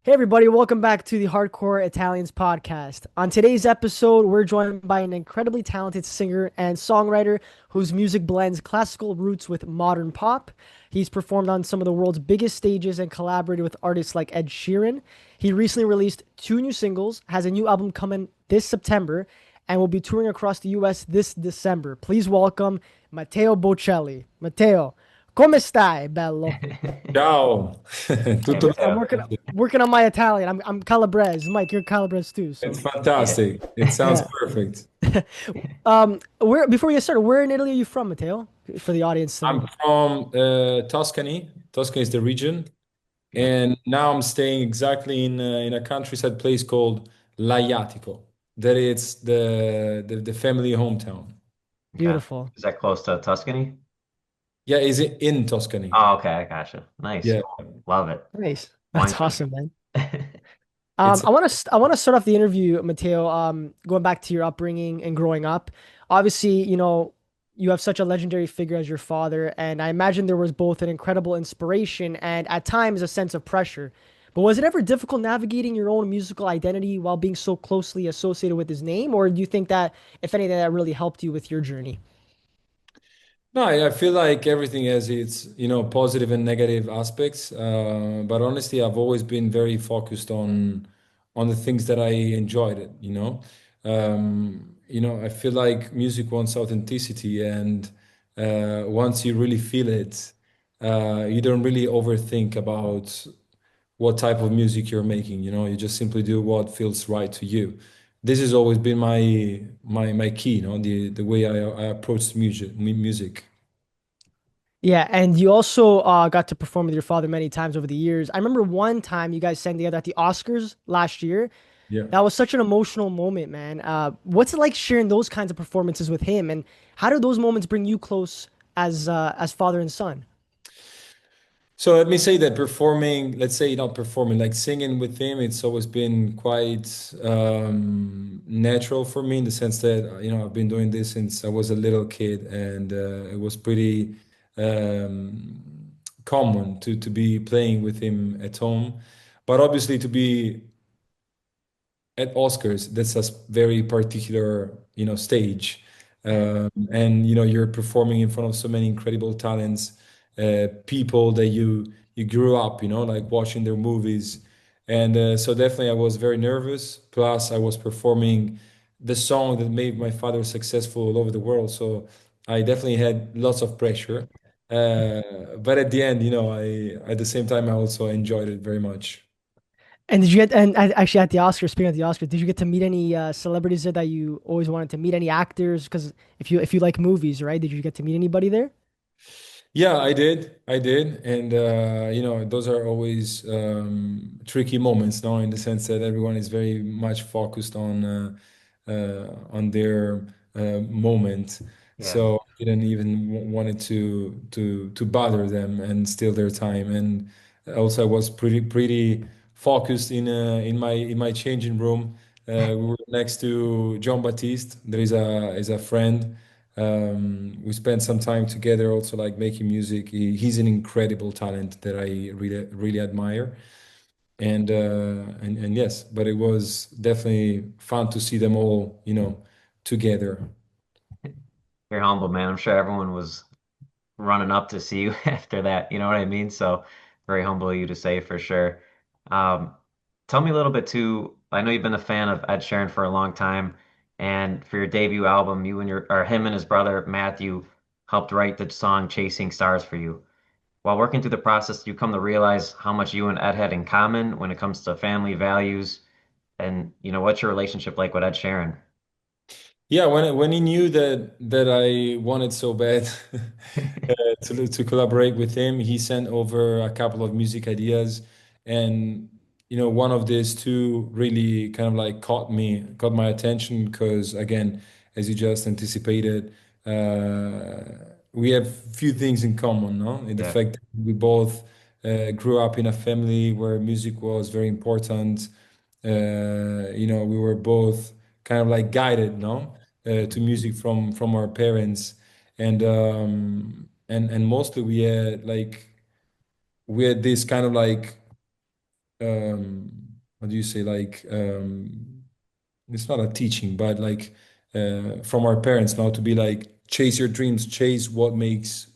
Hey everybody, welcome back to the Hardcore Italians podcast. On today's episode, we're joined by an incredibly talented singer and songwriter whose music blends classical roots with modern pop. He's performed on some of the world's biggest stages and collaborated with artists like Ed Sheeran. He recently released two new singles, has a new album coming this September, and will be touring across the US this December. Please welcome Matteo Bocelli. Matteo, come stai, bello? Ciao, I'm, tutto I'm bene? working on my Italian. I'm Calabrese. Mike, you're Calabrese too. It's So fantastic. It sounds yeah. perfect. Where before we get started, where in Italy are you from, Matteo? For the audience to I'm know. from Tuscany. Tuscany is the region, and now I'm staying exactly in a countryside place called Laiatico. That is the family hometown. Okay. Beautiful. Is that close to Tuscany? Yeah, is it in Tuscany? Oh, okay, I gotcha. Nice. Yeah, Cool. Love it. Nice. That's Wine awesome, man. country. it's I want to start off the interview, Matteo. Going back to your upbringing and growing up. Obviously, you have such a legendary figure as your father, and I imagine there was both an incredible inspiration and at times a sense of pressure. But was it ever difficult navigating your own musical identity while being so closely associated with his name, or do you think that, if anything, that really helped you with your journey? No, I feel like everything has its, positive and negative aspects. But honestly, I've always been very focused on the things that I enjoyed it, I feel like music wants authenticity, and once you really feel it, you don't really overthink about what type of music you're making, you just simply do what feels right to you. This has always been my key, the way I approach music. Yeah, and you also got to perform with your father many times over the years. I remember one time you guys sang together at the Oscars last year. Yeah. That was such an emotional moment, man. What's it like sharing those kinds of performances with him, and how do those moments bring you close as father and son? So let me say that performing, let's say not performing, like singing with him, it's always been quite natural for me in the sense that, I've been doing this since I was a little kid, and it was pretty common to be playing with him at home. But obviously to be at Oscars, that's a very particular, stage. And you're performing in front of so many incredible talents, people that you grew up, like watching their movies. And so definitely I was very nervous. Plus I was performing the song that made my father successful all over the world. So I definitely had lots of pressure. But at the end, I at the same time I also enjoyed it very much. And did you get and actually at the Oscars, speaking of the Oscars, did you get to meet any celebrities there that you always wanted to meet? Any actors? Because if you like movies, right? Did you get to meet anybody there? Yeah, I did, and those are always tricky moments, no, in the sense that everyone is very much focused on their moment. Yeah. So I didn't even wanted to bother them and steal their time. And also, I was pretty focused in my changing room. We were next to Jon Batiste. There is a friend. We spent some time together also like making music. He's an incredible talent that I really admire. And yes, but it was definitely fun to see them all, together. You're humble, man. I'm sure everyone was running up to see you after that. You know what I mean? So very humble of you to say for sure. Um, Tell me a little bit too. I know you've been a fan of Ed Sheeran for a long time, and for your debut album, you and your or him and his brother Matthew helped write the song "Chasing Stars" for you. While working through the process, you come to realize how much you and Ed had in common when it comes to family values, and what's your relationship like with Ed Sheeran? Yeah, when he knew that I wanted so bad to collaborate with him, he sent over a couple of music ideas, and one of these two really kind of like caught my attention because again, as you just anticipated, we have few things in common, no? In the Yeah. fact that we both grew up in a family where music was very important. We were both kind of like guided, no? To music from our parents, and mostly we had this kind of like how do you say, like, it's not a teaching, but like from our parents now to be like, chase your dreams, chase what makes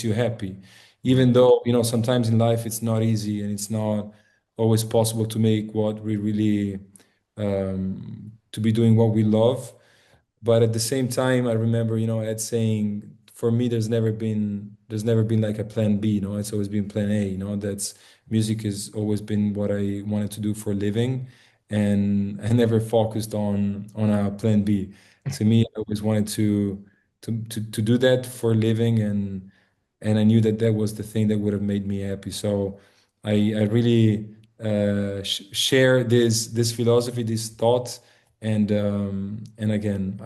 you happy. Mhm. Even though, sometimes in life it's not easy and it's not always possible to make what we really to be doing what we love. But at the same time, I remember, Ed saying, for me, there's never been like a plan B, it's always been plan A, that's music has always been what I wanted to do for a living, and I never focused on a plan B. To me, I always wanted to do that for a living, and I knew that that was the thing that would have made me happy. So I really share this philosophy, this thought, and again,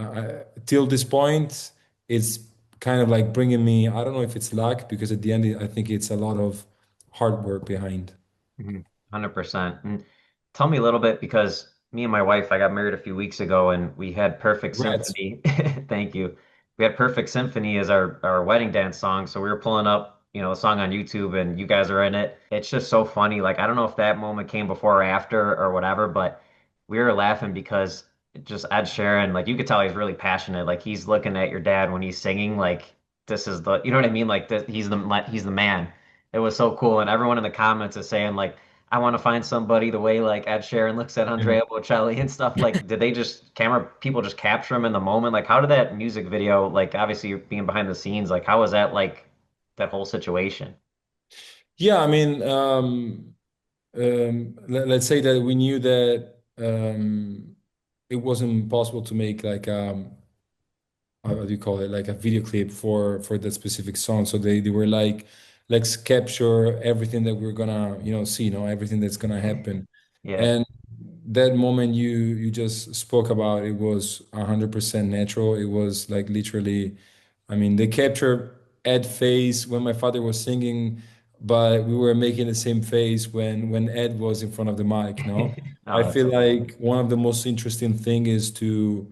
till this point, it's kind of like bringing me. I don't know if it's luck, because at the end, I think it's a lot of hard work behind. Mhm. 100%. And tell me a little bit because me and my wife, I got married a few weeks ago and we had Perfect Congrats. Symphony. Thank you. We had Perfect Symphony as our wedding dance song. So we were pulling up, a song on YouTube and you guys are in it. It's just so funny. Like, I don't know if that moment came before or after or whatever, but we were laughing because just Ed Sheeran, like you could tell he's really passionate. Like he's looking at your dad when he's singing, like this is the, you know what I mean? Like this, he's the man. It was so cool. And everyone in the comments is saying like, I want to find somebody the way like Ed Sheeran looks at Yeah. Andrea Bocelli and stuff. Like, did they just camera people just capture him in the moment? Like, how did that music video, like obviously being behind the scenes, like how was that like that whole situation? Yeah, I mean, let's say that we knew that it wasn't possible to make like how do you call it, like a video clip for that specific song. So they were like, let's capture everything that we're gonna see, everything that's gonna happen. Yeah. And that moment you just spoke about, it was 100% natural. It was like literally, I mean, they captured Ed face when my father was singing, but we were making the same face when Ed was in front of the mic, no? I Oh, that's feel so cool. like one of the most interesting thing is to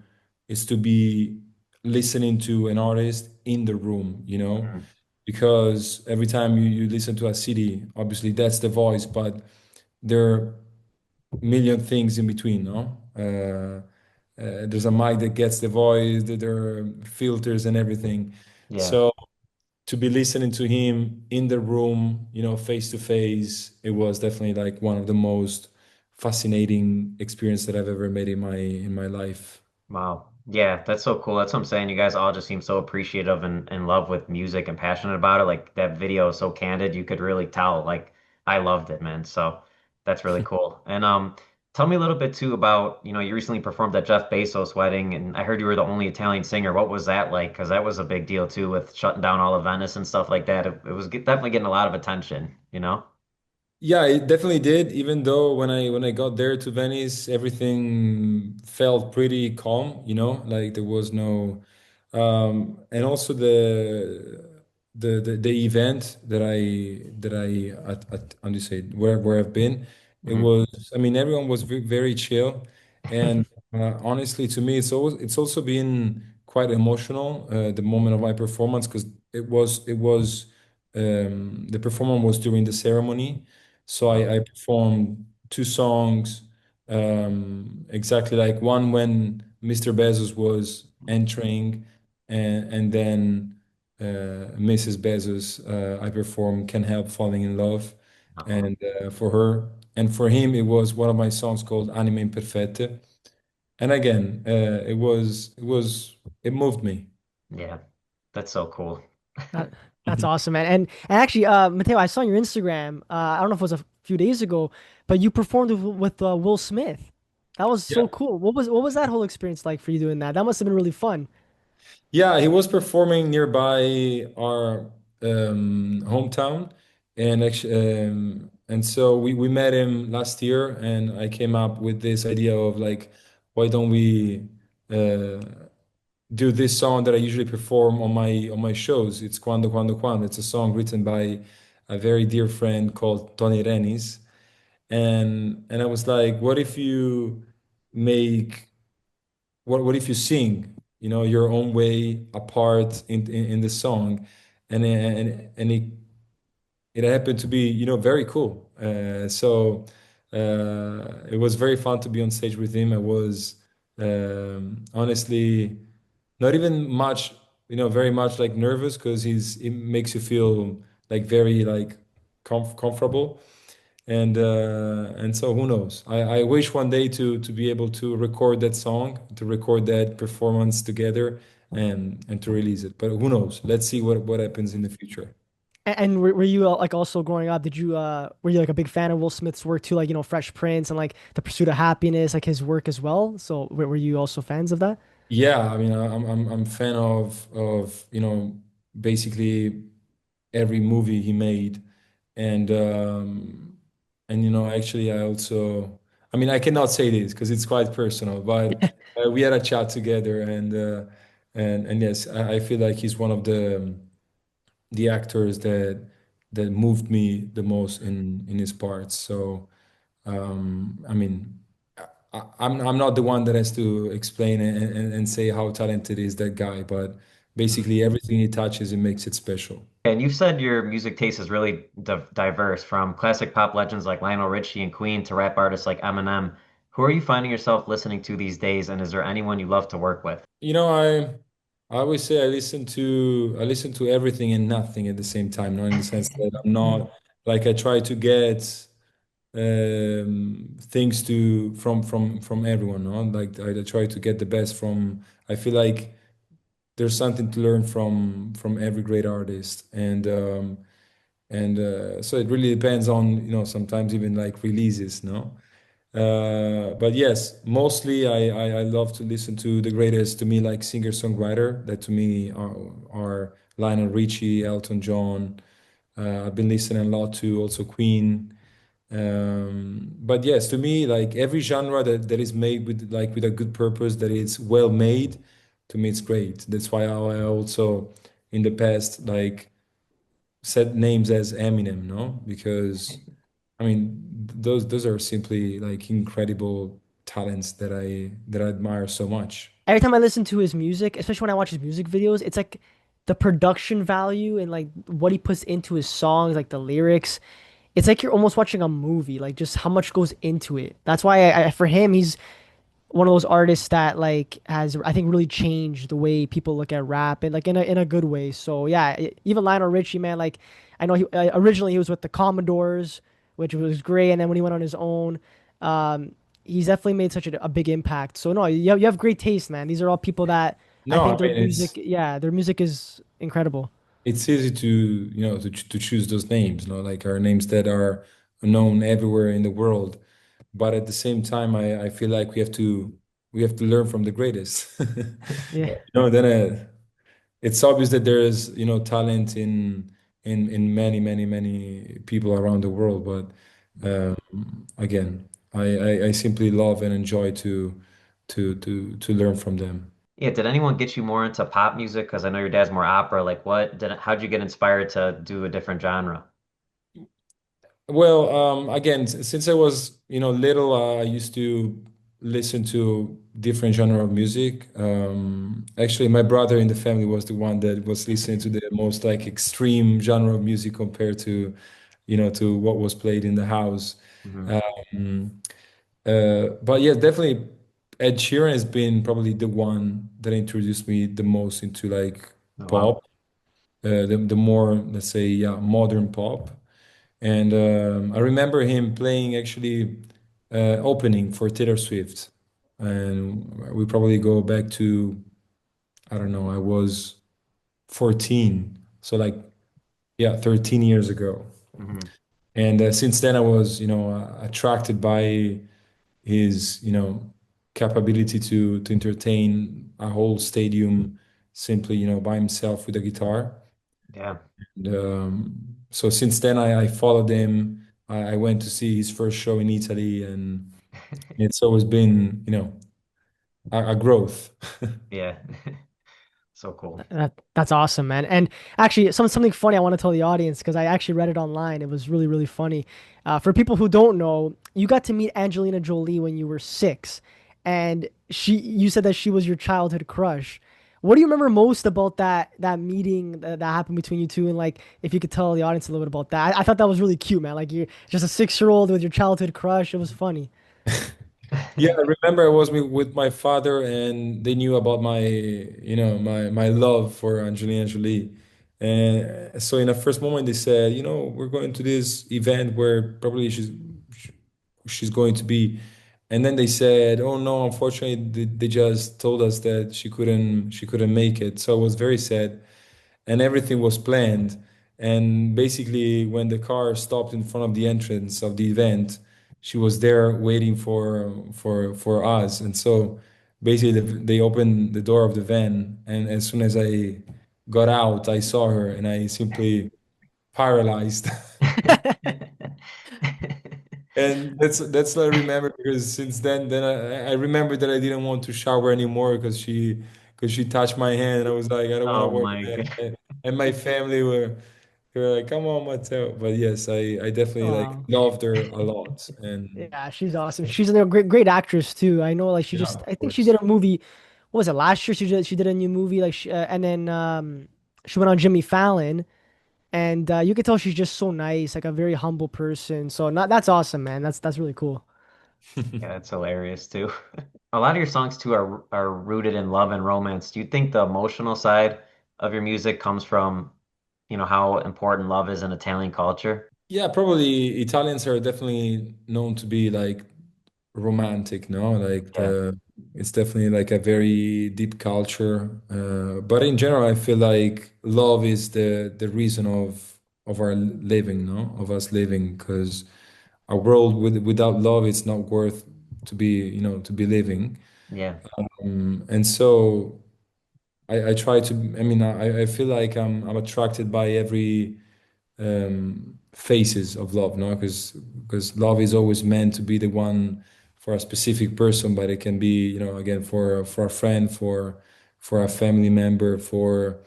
be listening to an artist in the room, Mhm. because every time you listen to a CD, obviously that's the voice, but there are million things in between, no? There's a mic that gets the voice, there are filters and everything. Yeah. So to be listening to him in the room, face to face, it was definitely like one of the most fascinating experience that I've ever made in my life. Wow. Yeah, that's so cool. That's what I'm saying. You guys all just seem so appreciative and in love with music and passionate about it. Like that video is so candid, you could really tell. Like I loved it, man. So that's really cool. And tell me a little bit too about, you recently performed at Jeff Bezos' wedding and I heard you were the only Italian singer. What was that like? Because that was a big deal too with shutting down all of Venice and stuff like that. It was definitely getting a lot of attention, you know? Yeah, it definitely did. Even though when I got there to Venice, everything felt pretty calm, like there was no, and also the event that I how do you say it, where I've been, it Hmm. was, I mean, everyone was very chill, and honestly, to me, it's also been quite emotional, the moment of my performance, because the performance was during the ceremony. So I performed two songs, exactly like one when Mr. Bezos was entering, and then Mrs. Bezos, I performed "Can't Help Falling in Love," Oh, and for her and for him, it was one of my songs called "Anima Imperfette." And again, it moved me. yeah, that's so cool. That, that's awesome, man. And actually, Matteo, I saw on your Instagram. I don't know if it was a few days ago, but you performed with Will Smith. That was so Yeah. cool. What was that whole experience like for you doing that? That must have been really fun. Yeah, he was performing nearby our hometown, and so we met him last year, and I came up with this idea of like, why don't we uh, do this song that I usually perform on my shows? It's Quando. It's a song written by a very dear friend called Tony Renis, and I was like, what if you make what if you sing, your own way apart in the song, and it happened to be, very cool. So It was very fun to be on stage with him. I was honestly not even much, very much like nervous because it makes you feel like very like comfortable. And so who knows? I wish one day to be able to record that song, to record that performance together and to release it. But who knows? Let's see what happens in the future. And were you like also growing up, did you were you like a big fan of Will Smith's work too, like Fresh Prince and like The Pursuit of Happiness, like his work as well? So were you also fans of that? Yeah, I mean, I'm fan of basically every movie he made, and actually I also, I mean, I cannot say this because it's quite personal, but we had a chat together, and yes, I feel like he's one of the actors that moved me the most in his parts. So I mean, I'm not the one that has to explain and say how talented is that guy, but Mhm. basically everything he touches, it makes it special. And you've said your music taste is really diverse, from classic pop legends like Lionel Richie and Queen to rap artists like Eminem. Who are you finding yourself listening to these days, and is there anyone you love to work with? You know, I always say I listen to everything and nothing at the same time, not in the sense that I'm not like I try to get things to from everyone, no? Like I try to get the best from. I feel like there's something to learn from every great artist, and so it really depends on sometimes even like releases, no. But yes, mostly I love to listen to the greatest to me, like singer-songwriter, that to me are Lionel Richie, Elton John. I've been listening a lot to also Queen. But yes, to me, like every genre that is made with a good purpose, that is well made, to me it's great. That's why I also in the past like said names as Eminem, no? Because I mean, those are simply like incredible talents that I admire so much. Every time I listen to his music, especially when I watch his music videos, it's like the production value and like what he puts into his songs, like the lyrics. It's like you're almost watching a movie, like just how much goes into it. That's why for him, he's one of those artists that like has I think really changed the way people look at rap and like in a good way. So yeah, even Lionel Richie, man, like I know he originally he was with the Commodores, which was great, and then when he went on his own, um, he's definitely made such a big impact. So no, you have great taste, man. These are all people that I No, I think their mean music, yeah, their music is incredible. it's easy to to choose those names, like our names that are known everywhere in the world. But at the same time, I feel like we have to learn from the greatest. Yeah. Then it's obvious that there is talent in many many many people around the world, but again, I simply love and enjoy to learn from them. Yeah, did anyone get you more into pop music? Because I know your dad's more opera. Like, how'd you get inspired to do a different genre? Well, again, since I was little, I used to listen to different genre of music. Actually, my brother in the family was the one that was listening to the most like extreme genre of music compared to what was played in the house. Hmm. Um, but yeah, definitely Ed Sheeran has been probably the one that introduced me the most into like Oh, wow. pop, the more, let's say, yeah, modern pop. And I remember him playing actually opening for Taylor Swift. And we probably go back to, I don't know, I was 14. So like, yeah, 13 years ago. Hmm. And since then I was, attracted by his capability to entertain a whole stadium simply by himself with a guitar. Yeah. And so since then I followed him. I went to see his first show in Italy, and it's always been a growth. Yeah. So cool. That's awesome, man. And actually, something funny I want to tell the audience because I actually read it online. It was really really funny. For people who don't know, you got to meet Angelina Jolie when you were 6, and you said that she was your childhood crush. What do you remember most about that meeting that happened between you two? And like, if you could tell the audience a little bit about that, I thought that was really cute, man. Like you're just a 6 year old with your childhood crush. It was funny. Yeah, I remember I was with my father, and they knew about my, my love for Angelina Jolie. And so in the first moment, they said, we're going to this event where probably she's going to be. And then they said, oh no, unfortunately, they just told us that she couldn't make it. So I was very sad, and everything was planned. And basically, when the car stopped in front of the entrance of the event, she was there waiting for us. And so basically, they opened the door of the van, and as soon as I got out, I saw her, and I simply paralyzed. And that's what I remember, because since then I remember that I didn't want to shower anymore because she touched my hand, and I was like, I don't want to Oh wear my that. God. And my family were like, come on, Matteo. But yes, I definitely like Oh, loved her a lot. And yeah, she's awesome. She's a great actress too. I know, like she yeah, just, of I think she course. did a movie. What was it last year? She did a new movie, like and then she went on Jimmy Fallon, and you could tell she's just so nice, like a very humble person. So not that's awesome, man. That's really cool. Yeah, that's hilarious too. A lot of your songs too are rooted in love and romance. Do you think the emotional side of your music comes from, how important love is in Italian culture? Yeah, probably Italians are definitely known to be like romantic, no? Like Yeah, it's definitely like a very deep culture. But in general, I feel like love is the reason of our living, no? Of us living, because a world without love, it's not worth to be living. yeah, And so I try to. I mean, I feel like I'm attracted by every phases of love, no? Because love is always meant to be the one for a specific person, but it can be, again, for a friend, for a family member, for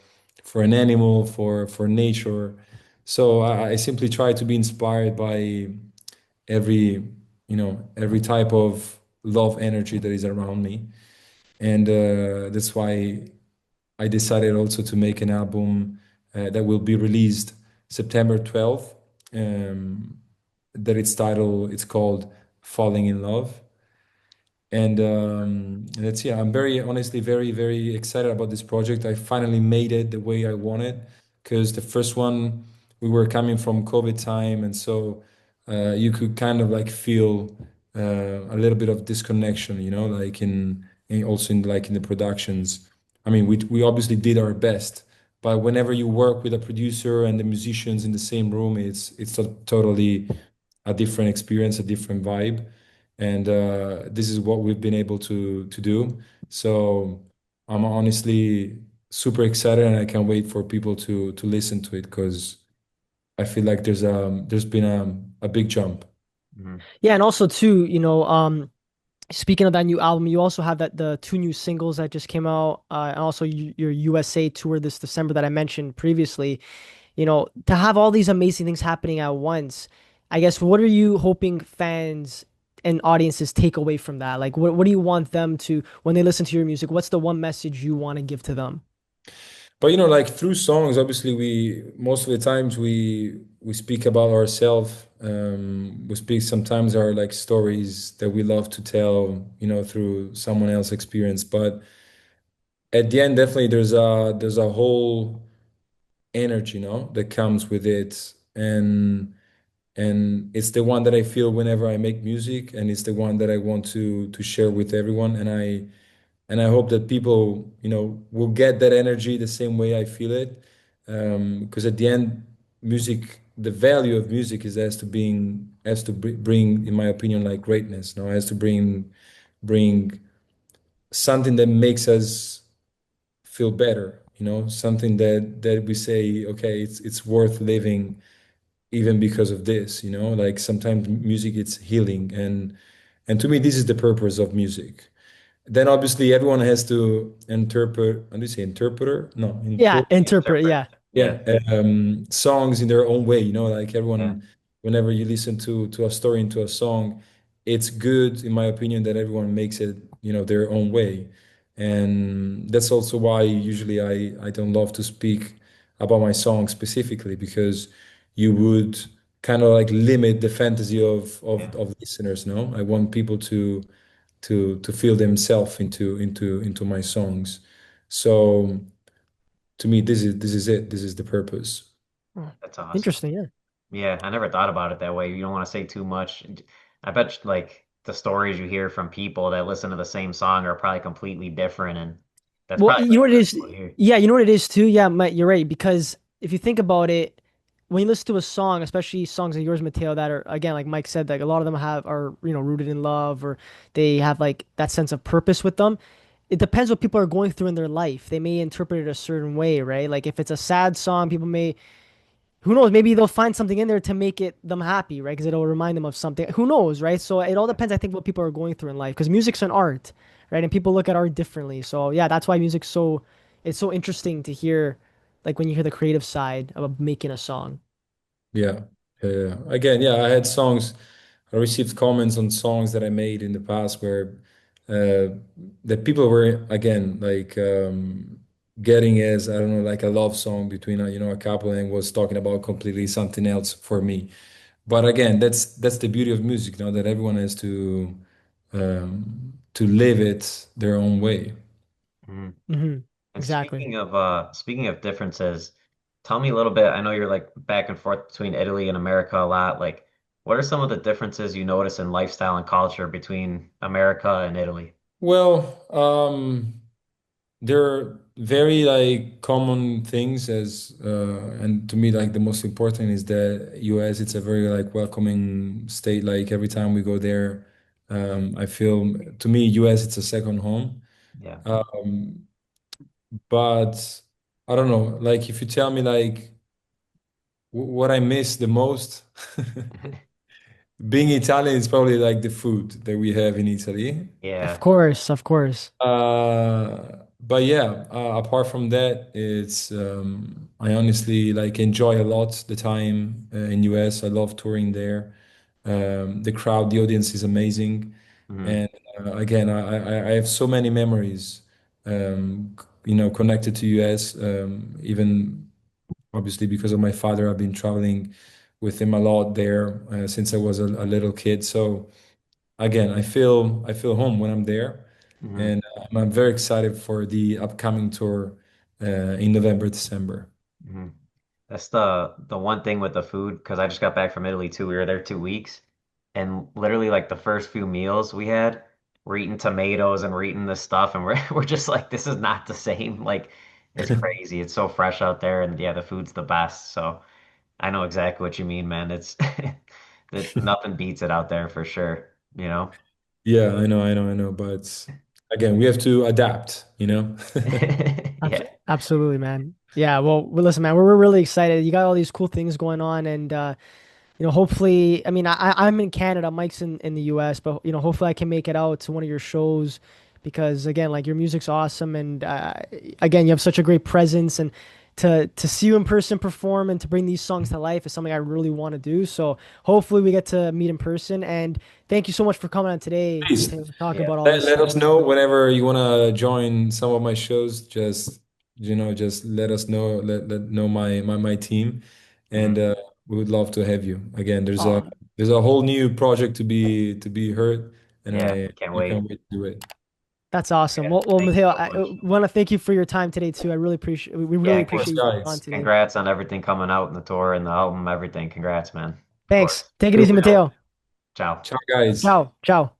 an animal, for nature. So I simply try to be inspired by every, every type of love energy that is around me. And that's why I decided also to make an album that will be released September 12th. Um, that it's called Falling in Love. And that's, yeah, I'm very honestly very, very excited about this project. I finally made it the way I wanted, because the first one, we were coming from COVID time, and so you could kind of like feel a little bit of disconnection, like also in like in the productions. I mean, we obviously did our best, but whenever you work with a producer and the musicians in the same room, it's totally a different experience, a different vibe, and this is what we've been able to do. So I'm honestly super excited, and I can't wait for people to listen to it, because I feel like there's been a big jump. mhm. Yeah, and also too, speaking of that new album, you also have the two new singles that just came out, and also your USA tour this December that I mentioned previously. To have all these amazing things happening at once, I guess, what are you hoping fans and audiences take away from that? Like, what do you want them to, when they listen to your music, what's the one message you want to give to them? But like through songs, obviously, we most of the times we speak about ourselves. We speak sometimes our like stories that we love to tell, through someone else's experience. But at the end, definitely there's a whole energy, that comes with it, and it's the one that I feel whenever I make music, and it's the one that I want to share with everyone, and I hope that people, will get that energy the same way I feel it. Because at the end, music, the value of music is has to bring, in my opinion, like greatness. No, has to bring something that makes us feel better. Something that we say, okay, it's worth living even because of this. Like sometimes music, it's healing, and to me, this is the purpose of music. Then obviously everyone has to interpret. How do you say interpreter? No, Yeah, interpret. Interpret. Yeah. Yeah, yeah, songs in their own way. Like yeah, everyone, whenever you listen to a story, into a song, it's good, in my opinion, that everyone makes it, their own way. And that's also why usually I don't love to speak about my song specifically, because you would kind of like limit the fantasy of listeners, no? I want people to feel themselves into my songs. So to me, this is it. This is the purpose. Oh, That's awesome. interesting. Yeah. Yeah, I never thought about it that way. You don't want to say too much. I bet like the stories you hear from people that listen to the same song are probably completely different, and that's Well, probably you know really, what it really is? cool to hear. Yeah, you know what it is too? Yeah, Mike, you're right. Because if you think about it, when you listen to a song, especially songs like yours, Matteo, that are again, like Mike said, like a lot of them are, rooted in love or they have like that sense of purpose with them. It depends what people are going through in their life. They may interpret it a certain way, right? Like if it's a sad song, people may who knows, maybe they'll find something in there to make it them happy, right? Because it'll remind them of something. Who knows, right? So it all depends, I think, what people are going through in life. Because music's an art, right? And people look at art differently. So yeah, that's why music's so it's so interesting to hear, like when you hear the creative side of making a song. Yeah. Yeah. Again, yeah, I had songs, I received comments on songs that I made in the past where that people were again like getting as, I don't know, like a love song between a couple, and was talking about completely something else for me. But again, that's the beauty of music, that everyone has to live it their own way. Mhm. Hmm. And Exactly. speaking of differences, tell me a little bit. I know you're like back and forth between Italy and America a lot. Like, what are some of the differences you notice in lifestyle and culture between America and Italy? Well, there are very like common things and to me like the most important is that US, it's a very like welcoming state. Like every time we go there, I feel, to me, US, it's a second home. Yeah. Um, but I don't know, like if you tell me like what I miss the most, being Italian is probably like the food that we have in Italy. Of Yeah. course, of course. But yeah, apart from that, it's I honestly like enjoy a lot the time in US. I love touring there. The crowd, the audience is amazing, Mhm. and again, I have so many memories, connected to US. Even obviously because of my father, I've been traveling with him a lot there since I was a little kid. So again, I feel home when I'm there, Mhm. and I'm very excited for the upcoming tour in November, December. Mhm. That's the one thing with the food, because I just got back from Italy too. We were there 2 weeks, and literally like the first few meals we had, we're eating tomatoes and we're eating this stuff, and we're we're just like, this is not the same. Like it's crazy. It's so fresh out there, and yeah, the food's the best. So I know exactly what you mean, man. It's that nothing beats it out there for sure, you know? Yeah, I know, but again, we have to adapt. Yeah. Absolutely, man. Yeah, well, listen, man, we're really excited. You got all these cool things going on, and hopefully, I mean, I'm in Canada, Mike's in the US, but hopefully I can make it out to one of your shows because again, like your music's awesome, and again, you have such a great presence, and to see you in person perform and to bring these songs to life is something I really want to do. So hopefully we get to meet in person, and thank you so much for coming on today, Please Mateo, to talk Yeah. about all let, this let us stuff. know whenever you want to join some of my shows. Just let us know. Let know my team, and Mhm. we would love to have you again. There's a Oh, there's a whole new project to be heard, and Yeah. I Can't I can't wait. wait to do it. that's awesome. Yeah. Well, Thank you Mateo, so I much. want to thank you for your time today too. I really appreciate we Yeah, really Of course, appreciate you coming on guys. today. congrats on everything coming out in the tour and the album, everything. Congrats, man. Of Thanks. course. Take it Feel easy, free. Mateo. Ciao. Ciao, guys. Ciao. Ciao.